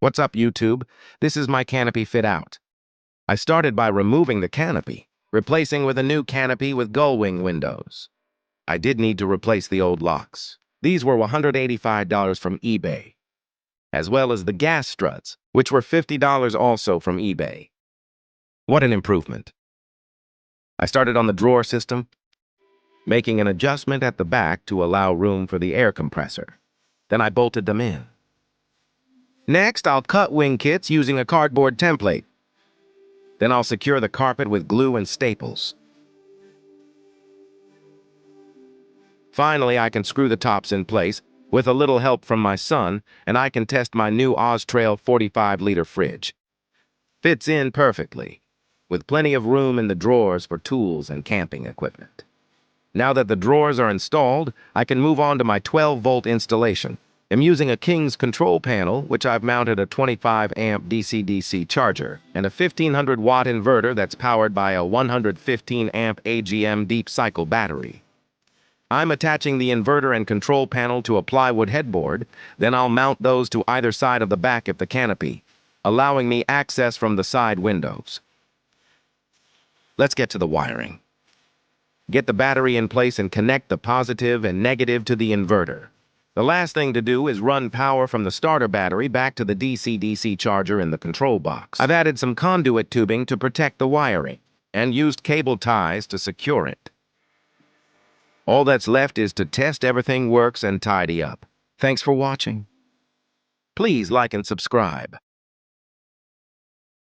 What's up, YouTube? This is my Canopy fit out. I started by removing the canopy, replacing with a new canopy with gull wing windows. I did need to replace the old locks. These were $185 from eBay, as well as the gas struts, which were $50 also from eBay. What an improvement. I started on the drawer system, making an adjustment at the back to allow room for the air compressor. Then I bolted them in. Next, I'll cut wing kits using a cardboard template. Then I'll secure the carpet with glue and staples. Finally, I can screw the tops in place with a little help from my son, and I can test my new Oztrail 45-liter fridge. Fits in perfectly, with plenty of room in the drawers for tools and camping equipment. Now that the drawers are installed, I can move on to my 12-volt installation. I'm using a King's control panel, which I've mounted a 25-amp DC-DC charger and a 1500-watt inverter that's powered by a 115-amp AGM deep cycle battery. I'm attaching the inverter and control panel to a plywood headboard, then I'll mount those to either side of the back of the canopy, allowing me access from the side windows. Let's get to the wiring. Get the battery in place and connect the positive and negative to the inverter. The last thing to do is run power from the starter battery back to the DC-DC charger in the control box. I've added some conduit tubing to protect the wiring and used cable ties to secure it. All that's left is to test everything works and tidy up. Thanks for watching. Please like and subscribe.